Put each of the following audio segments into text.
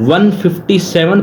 157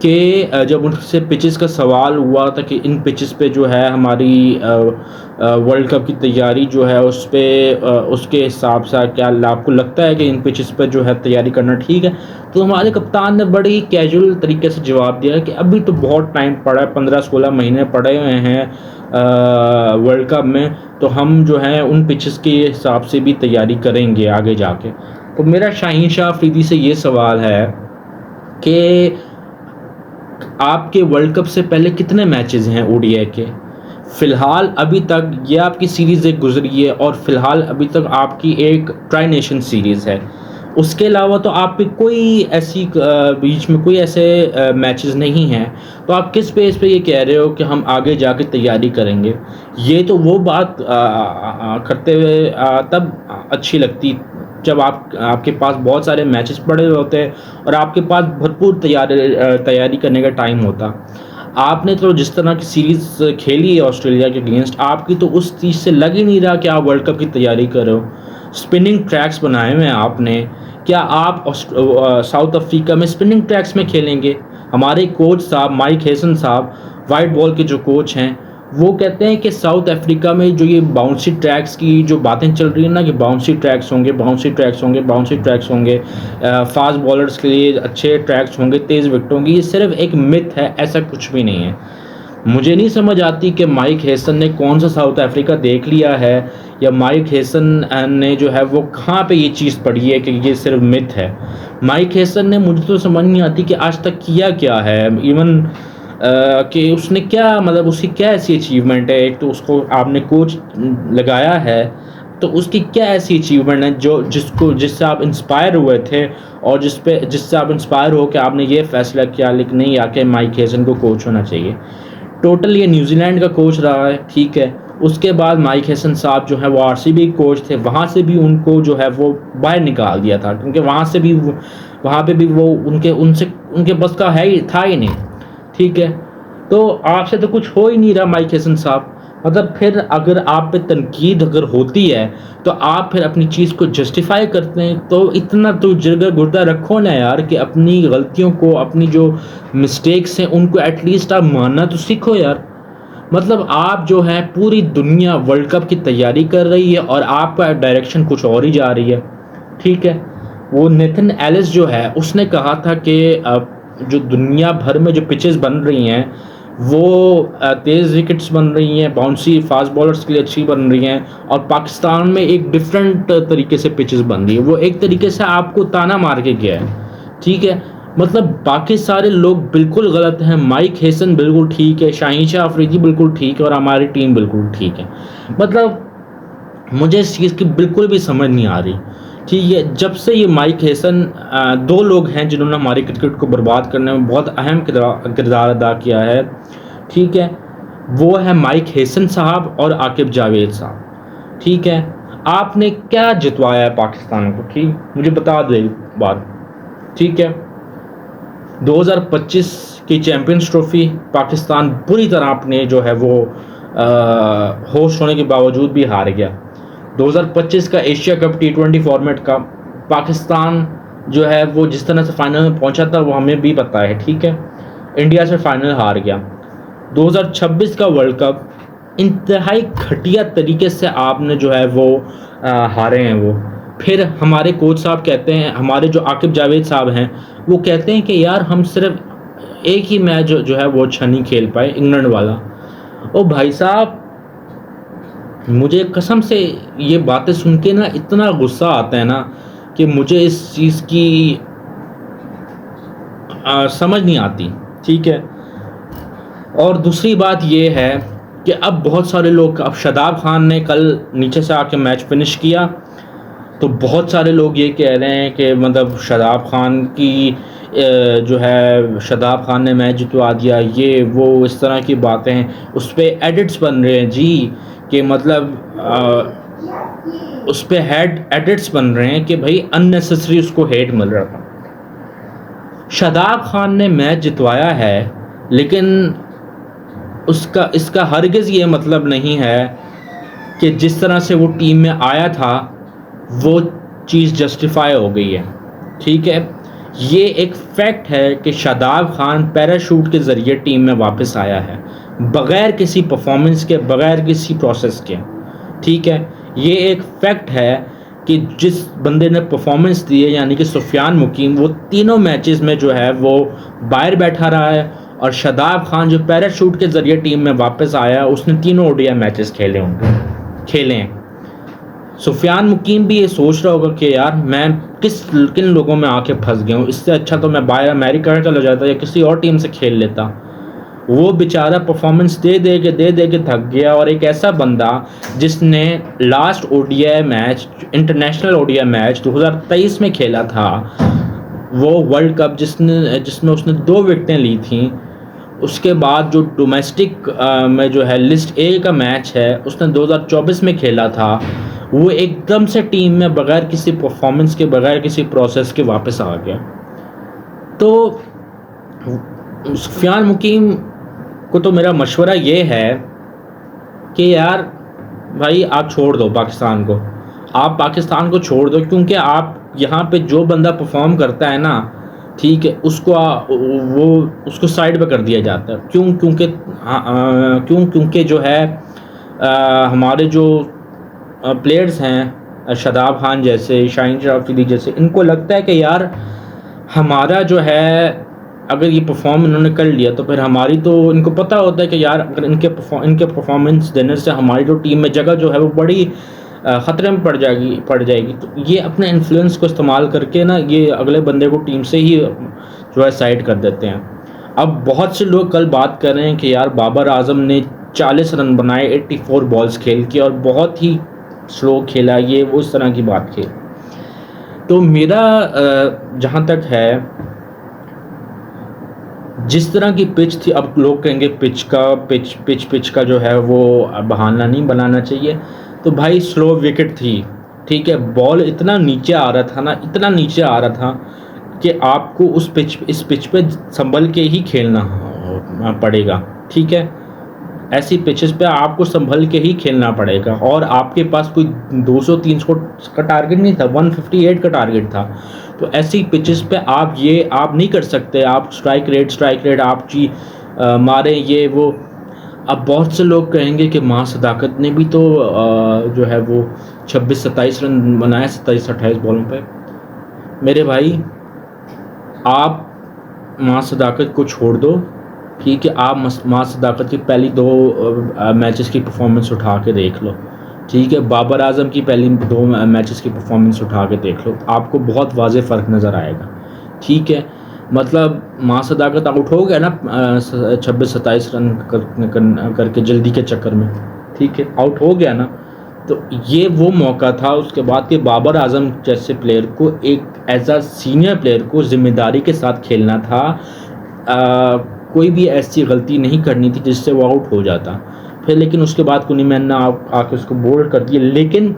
کہ جب ان سے پچز کا سوال ہوا تھا کہ ان پچز پہ جو ہے ہماری ورلڈ کپ کی تیاری جو ہے اس پہ اس کے حساب سے کیا آپ کو لگتا ہے کہ ان پچز پہ جو ہے تیاری کرنا ٹھیک ہے، تو ہمارے کپتان نے بڑی کیجول طریقے سے جواب دیا کہ ابھی تو بہت ٹائم پڑا ہے، 15-16 مہینے پڑے ہوئے ہیں ورلڈ کپ میں، تو ہم جو ہیں ان پچز کے حساب سے بھی تیاری کریں گے آگے جا کے۔ تو میرا شاہین شاہ افریدی سے یہ سوال ہے کہ آپ کے ورلڈ کپ سے پہلے کتنے میچز ہیں او ڈی آئی کے؟ فی الحال ابھی تک یہ آپ کی سیریز ایک گزری ہے، اور فی الحال ابھی تک آپ کی ایک ٹرائی نیشن سیریز ہے، اس کے علاوہ تو آپ پہ کوئی ایسی بیچ میں کوئی ایسے میچز نہیں ہیں، تو آپ کس بیس پہ یہ کہہ رہے ہو کہ ہم آگے جا کے تیاری کریں گے؟ یہ تو وہ بات کرتے ہوئے تب اچھی لگتی جب آپ کے پاس بہت سارے میچز پڑے ہوئے ہوتے ہیں اور آپ کے پاس بھرپور تیاری کرنے کا ٹائم ہوتا۔ آپ نے تو جس طرح کی سیریز کھیلی ہے آسٹریلیا کے اگینسٹ، آپ کی تو اس چیز سے لگ ہی نہیں رہا کہ آپ ورلڈ کپ کی تیاری کر رہے ہو۔ اسپننگ ٹریکس بنائے ہوئے ہیں آپ نے، کیا آپ ساؤتھ افریقہ میں اسپننگ ٹریکس میں کھیلیں گے؟ ہمارے کوچ صاحب مائک ہیسن صاحب، وائٹ بال کے جو کوچ ہیں، وہ کہتے ہیں کہ ساؤتھ افریقہ میں جو یہ باؤنسی ٹریکس کی جو باتیں چل رہی ہیں نا کہ باؤنسی ٹریکس ہوں گے، باؤنسی ٹریکس ہوں گے، باؤنسی ٹریکس ہوں گے، فاسٹ بالرز کے لیے اچھے ٹریکس ہوں گے، تیز وکٹ ہوں گی، یہ صرف ایک متھ ہے، ایسا کچھ بھی نہیں ہے۔ مجھے نہیں سمجھ آتی کہ مائک ہیسن نے کون سا ساؤتھ افریقہ دیکھ لیا ہے، یا مائک ہیسن نے جو ہے وہ کہاں پہ یہ چیز پڑھی ہے کہ یہ صرف متھ ہے۔ مائک ہیسن نے، مجھے تو سمجھ نہیں آتی کہ آج تک کیا کیا ہے، ایون کہ اس نے کیا، مطلب اس کی کیا ایسی اچیومنٹ ہے۔ ایک تو اس کو آپ نے کوچ لگایا ہے، تو اس کی کیا ایسی اچیومنٹ ہے جس سے آپ انسپائر ہوئے تھے، اور جس سے آپ انسپائر ہو کہ آپ نے یہ فیصلہ کیا لیکن نہیں آ کے مائک ہیسن کو کوچ ہونا چاہیے۔ ٹوٹل یہ نیوزی لینڈ کا کوچ رہا ہے، ٹھیک ہے، اس کے بعد مائک ہیسن صاحب جو ہے وہ آر سی بی کوچ تھے، وہاں سے بھی ان کو جو ہے وہ باہر نکال دیا تھا، کیونکہ وہاں پہ بھی وہ ان کے بس کا تھا ہی نہیں، ٹھیک ہے۔ تو آپ سے تو کچھ ہو ہی نہیں رہا مائک ہیسن صاحب، مطلب پھر اگر آپ پہ تنقید اگر ہوتی ہے تو آپ پھر اپنی چیز کو جسٹیفائی کرتے ہیں، تو اتنا تو جرگہ گردہ رکھو نا یار، کہ اپنی غلطیوں کو، اپنی جو مسٹیکس ہیں ان کو ایٹ لیسٹ آپ ماننا تو سیکھو یار۔ مطلب آپ جو ہے پوری دنیا ورلڈ کپ کی تیاری کر رہی ہے اور آپ کا ڈائریکشن کچھ اور ہی جا رہی ہے، ٹھیک ہے۔ وہ نیتھن ایلس جو ہے اس نے کہا تھا کہ جو دنیا بھر میں جو پچز بن رہی ہیں وہ تیز وکٹس بن رہی ہیں، باؤنسی فاسٹ بالرز کے لیے اچھی بن رہی ہیں، اور پاکستان میں ایک ڈفرینٹ طریقے سے پچز بن رہی ہے۔ وہ ایک طریقے سے آپ کو تانا مار کے گیا ہے، ٹھیک ہے۔ مطلب باقی سارے لوگ بالکل غلط ہیں، مائک ہیسن بالکل ٹھیک ہے، شاہین شاہ افریدی بالکل ٹھیک ہے، اور ہماری ٹیم بالکل ٹھیک ہے۔ مطلب مجھے اس چیز کی بالکل بھی سمجھ نہیں آ رہی، ٹھیک ہے۔ جب سے یہ مائک ہیسن، دو لوگ ہیں جنہوں نے ہماری کرکٹ کو برباد کرنے میں بہت اہم کردار ادا کیا ہے، ٹھیک ہے، وہ ہے مائک ہیسن صاحب اور عاقب جاوید صاحب، ٹھیک ہے۔ آپ نے کیا جتوایا ہے پاکستان کو، ٹھیک، مجھے بتا دے بات، ٹھیک ہے۔ 2025 کی چیمپئنز ٹرافی پاکستان بری طرح اپنے جو ہے وہ ہوسٹ ہونے کے باوجود بھی ہار گیا۔ 2025 کا ایشیا کپ T20 فارمیٹ کا پاکستان جو ہے وہ جس طرح سے فائنل میں پہنچا تھا وہ ہمیں بھی پتہ ہے، ٹھیک ہے، انڈیا سے فائنل ہار گیا۔ 2026 کا ورلڈ کپ انتہائی گھٹیا طریقے سے آپ نے جو ہے وہ ہارے ہیں وہ۔ پھر ہمارے کوچ صاحب کہتے ہیں، ہمارے جو عاقب جاوید صاحب ہیں وہ کہتے ہیں کہ یار ہم صرف ایک ہی میچ جو ہے وہ اچھا نہیں کھیل پائے، انگلینڈ والا۔ او بھائی صاحب، مجھے قسم سے یہ باتیں سن کے نا اتنا غصہ آتا ہے نا کہ مجھے اس چیز کی سمجھ نہیں آتی، ٹھیک ہے۔ اور دوسری بات یہ ہے کہ اب بہت سارے لوگ، اب شاداب خان نے کل نیچے سے آ کے میچ فنش کیا، تو بہت سارے لوگ یہ کہہ رہے ہیں کہ مطلب شاداب خان کی جو ہے شاداب خان نے میچ جتوا دیا، یہ وہ اس طرح کی باتیں ہیں، اس پہ ایڈٹس بن رہے ہیں جی، کہ مطلب اس پہ ایڈٹس بن رہے ہیں کہ بھائی اننیسیسری اس کو ہیٹ مل رہا تھا۔ شاداب خان نے میچ جتوایا ہے، لیکن اس کا ہرگز یہ مطلب نہیں ہے کہ جس طرح سے وہ ٹیم میں آیا تھا وہ چیز جسٹیفائی ہو گئی ہے، ٹھیک ہے۔ یہ ایک فیکٹ ہے کہ شاداب خان پیراشوٹ کے ذریعے ٹیم میں واپس آیا ہے، بغیر کسی پرفارمنس کے، بغیر کسی پروسیس کے، ٹھیک ہے. یہ ایک فیکٹ ہے کہ جس بندے نے پرفارمنس دی ہے یعنی کہ سفیان مقیم، وہ تینوں میچز میں جو ہے وہ باہر بیٹھا رہا ہے، اور شاداب خان جو پیراشوٹ کے ذریعے ٹیم میں واپس آیا اس نے تینوں اوڈیا میچز کھیلے ہیں. سفیان مقیم بھی یہ سوچ رہا ہوگا کہ یار میں کن لوگوں میں آ کے پھنس گیا ہوں، اس سے اچھا تو میں باہر امریکہ چلا جاتا یا کسی اور ٹیم سے کھیل لیتا. وہ بیچارہ پرفارمنس دے دے کے تھک گیا، اور ایک ایسا بندہ جس نے last O D I match, international O D I match 2023 میں کھیلا تھا، وہ ورلڈ کپ جس میں اس نے 2 وکٹیں لی تھیں، اس کے بعد جو ڈومیسٹک میں جو ہے لسٹ اے کا میچ ہے اس نے 2024 میں کھیلا تھا، وہ ایک دم سے ٹیم میں بغیر کسی پرفارمنس کے، بغیر کسی پروسیس کے واپس آ گیا. تو سفیان مقیم کو تو میرا مشورہ یہ ہے کہ یار بھائی آپ چھوڑ دو پاکستان کو، آپ پاکستان کو چھوڑ دو، کیونکہ آپ یہاں پہ جو بندہ پرفارم کرتا ہے نا، ٹھیک ہے، اس کو سائڈ پہ کر دیا جاتا ہے. کیونکہ جو ہے ہمارے جو پلیئرز ہیں شاداب خان جیسے، شاہین شرافی جیسے، ان کو لگتا ہے کہ یار ہمارا جو ہے اگر یہ پرفارم انہوں نے کر لیا تو پھر ہماری تو، ان کو پتہ ہوتا ہے کہ یار اگر ان کے پرفارمنس دینے سے ہماری جو ٹیم میں جگہ جو ہے وہ بڑی خطرے میں پڑ جائے گی. تو یہ اپنے انفلوئنس کو استعمال کر کے نا یہ اگلے بندے کو ٹیم سے ہی جو ہے سائڈ کر دیتے ہیں. اب بہت سے لوگ کل بات کر رہے ہیں کہ یار بابر اعظم نے 40 رن بنائے 84 بالز کھیل کے اور بہت ہی سلو کھیلا، یہ وہ اس طرح کی بات کی. تو میرا جہاں تک ہے، جس طرح کی پچ تھی، اب لوگ کہیں گے پچ کا جو ہے وہ بہانہ نہیں بنانا چاہیے، تو بھائی سلو وکٹ تھی، ٹھیک ہے، بال اتنا نیچے آ رہا تھا کہ آپ کو اس پچ پہ سنبھل کے ہی کھیلنا پڑے گا، ٹھیک ہے. ایسی پچز پہ آپ کو سنبھل کے ہی کھیلنا پڑے گا، اور آپ کے پاس کوئی 200-300 کا ٹارگٹ نہیں تھا، 158 کا ٹارگٹ تھا. تو ایسی پچز پہ آپ نہیں کر سکتے، آپ اسٹرائک ریٹ آپ ماریں یہ وہ. اب بہت سے لوگ کہیں گے کہ ماں صداقت نے بھی تو جو ہے وہ 26-27 رن بنائے 27-28 بالوں پہ. میرے بھائی آپ ماں صداقت کو چھوڑ دو، ٹھیک ہے، آپ ماں صداقت کی پہلی 2 میچز کی پرفارمنس اٹھا کے دیکھ لو، ٹھیک ہے، بابر اعظم کی پہلی 2 میچز کی پرفارمنس اٹھا کے دیکھ لو، آپ کو بہت واضح فرق نظر آئے گا، ٹھیک ہے. مطلب ماں صداقت آؤٹ ہو گیا نا 26-27 رن کر کے جلدی کے چکر میں، ٹھیک ہے، آؤٹ ہو گیا نا. تو یہ وہ موقع تھا اس کے بعد کہ بابر اعظم جیسے پلیئر کو، ایک ایز اے سینئر پلیئر کو ذمہ داری کے ساتھ کھیلنا تھا، کوئی بھی ایسی غلطی نہیں کرنی تھی جس سے وہ آؤٹ ہو جاتا. پھر لیکن اس کے بعد کنی مین نے آ کے اس کو بولڈ کر دیا. لیکن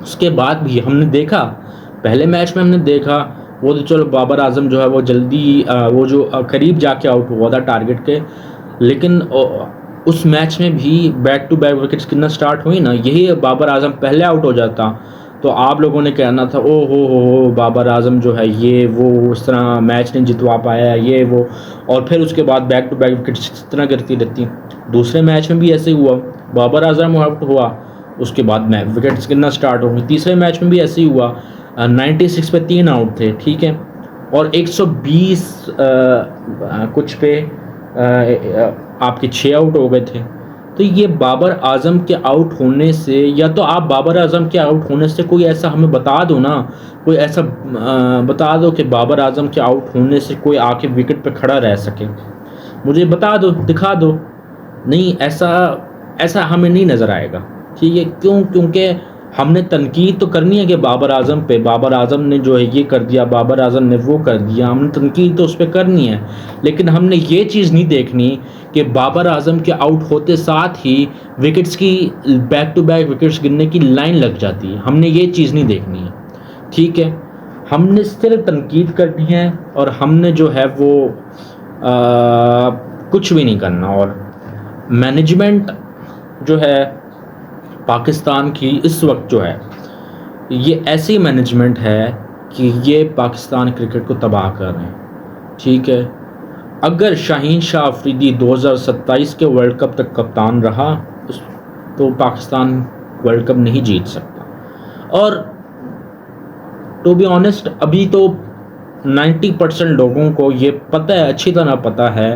اس کے بعد بھی ہم نے دیکھا، پہلے میچ میں ہم نے دیکھا وہ تو چلو بابر اعظم جو ہے وہ جلدی وہ جو قریب جا کے آؤٹ ہوا تھا ٹارگٹ کے، لیکن اس میچ میں بھی بیک ٹو بیک وکٹس گرنا سٹارٹ ہوئی نا، یہی بابر اعظم پہلے آؤٹ ہو جاتا تو آپ لوگوں نے کہنا تھا او ہو بابر اعظم جو ہے یہ وہ اس طرح میچ نہیں جتوا پایا یہ وہ، اور پھر اس کے بعد بیک ٹو بیک وکٹس اس طرح کرتی رہتی. دوسرے میچ میں بھی ایسے ہی ہوا، بابر اعظم آؤٹ ہوا، اس کے بعد وکٹس گرنا سٹارٹ ہو گئی. تیسرے میچ میں بھی ایسے ہی ہوا، 96 پہ 3 آؤٹ تھے، ٹھیک ہے، اور 120 کچھ پہ آپ کے 6 آؤٹ ہو گئے تھے. تو یہ بابر اعظم کے آؤٹ ہونے سے، یا تو آپ بابر اعظم کے آؤٹ ہونے سے کوئی ایسا ہمیں بتا دو نا، کوئی ایسا بتا دو کہ بابر اعظم کے آؤٹ ہونے سے کوئی آ کے وکٹ پہ کھڑا رہ سکے، مجھے بتا دو، دکھا دو. نہیں، ایسا ہمیں نہیں نظر آئے گا، ٹھیک ہے. کیونکہ ہم نے تنقید تو کرنی ہے کہ بابر اعظم پہ، بابر اعظم نے جو ہے یہ کر دیا، بابر اعظم نے وہ کر دیا، ہم نے تنقید تو اس پہ کرنی ہے، لیکن ہم نے یہ چیز نہیں دیکھنی کہ بابر اعظم کے آؤٹ ہوتے ساتھ ہی وکٹس کی بیک ٹو بیک وکٹس گرنے کی لائن لگ جاتی ہے. ہم نے یہ چیز نہیں دیکھنی ہے، ٹھیک ہے. ہم نے صرف تنقید کرنی ہے، اور ہم نے جو ہے وہ کچھ بھی نہیں کرنا. اور مینجمنٹ جو ہے پاکستان کی اس وقت جو ہے یہ ایسی مینجمنٹ ہے کہ یہ پاکستان کرکٹ کو تباہ کر رہے ہیں، ٹھیک ہے۔ اگر شاہین شاہ آفریدی 2027 کے ورلڈ کپ تک کپتان رہا تو پاکستان ورلڈ کپ نہیں جیت سکتا۔ اور ٹو بی آنیسٹ ابھی تو 90% لوگوں کو یہ پتہ ہے، اچھی طرح پتہ ہے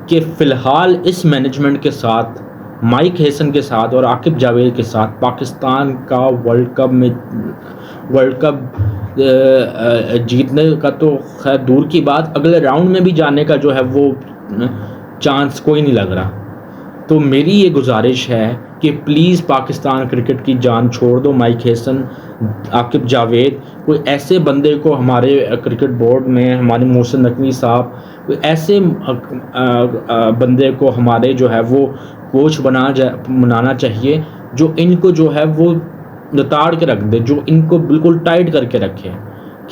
کہ فی الحال اس مینجمنٹ کے ساتھ، مائک ہیسن کے ساتھ اور عاقب جاوید کے ساتھ پاکستان کا ورلڈ کپ جیتنے کا تو خیر دور کی بات، اگلے راؤنڈ میں بھی جانے کا جو ہے وہ چانس کوئی نہیں لگ رہا۔ تو میری یہ گزارش ہے کہ پلیز پاکستان کرکٹ کی جان چھوڑ دو، مائک ہیسن، عاقب جاوید، کوئی ایسے بندے کو ہمارے کرکٹ بورڈ میں، ہمارے محسن نقوی صاحب، کوئی ایسے بندے کو ہمارے جو ہے وہ کوچ بنانا چاہیے جو ان کو جو ہے وہ لتاڑ کے رکھ دے، جو ان کو بالکل ٹائٹ کر کے رکھے،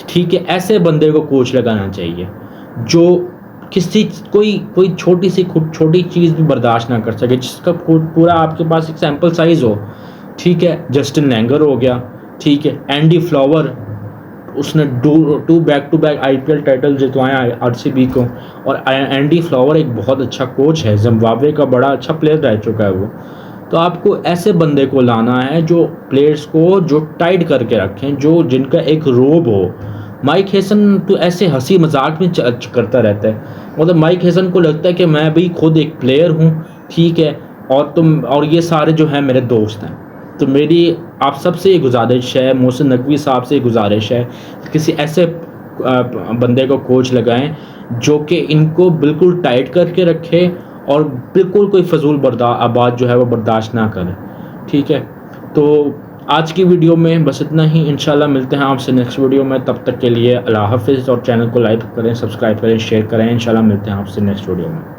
ٹھیک ہے۔ ایسے بندے کو کوچ لگانا چاہیے جو کوئی چھوٹی چیز بھی برداشت نہ کر سکے، جس کا پورا آپ کے پاس ایک سیمپل سائز ہو، ٹھیک ہے۔ جسٹن لینگر ہو گیا، ٹھیک ہے۔ اینڈی فلاور، اس نے 2 back to back IPL title جتوائے RCB کو، اور اینڈی فلاور ایک بہت اچھا کوچ ہے، زمبابوے کا بڑا اچھا پلیئر رہ چکا ہے وہ۔ تو آپ کو ایسے بندے کو لانا ہے جو پلیئرز کو جو ٹائٹ کر کے رکھیں، جن کا ایک روب ہو۔ مائک ہیسن تو ایسے ہنسی مذاق میں کرتا رہتا ہے، مطلب مائک ہیسن کو لگتا ہے کہ میں بھی خود ایک پلیئر ہوں، ٹھیک ہے، اور یہ سارے جو ہیں میرے دوست ہیں۔ تو میری آپ سب سے یہ گزارش ہے، محسن نقوی صاحب سے یہ گزارش ہے، کسی ایسے بندے کو کوچ لگائیں جو کہ ان کو بالکل ٹائٹ کر کے رکھے اور بالکل کوئی فضول بات جو ہے وہ برداشت نہ کرے، ٹھیک ہے۔ تو آج کی ویڈیو میں بس اتنا ہی، انشاءاللہ ملتے ہیں آپ سے نیکسٹ ویڈیو میں، تب تک کے لیے اللہ حافظ، اور چینل کو لائک کریں، سبسکرائب کریں، شیئر کریں، انشاءاللہ ملتے ہیں آپ سے نیکسٹ ویڈیو میں۔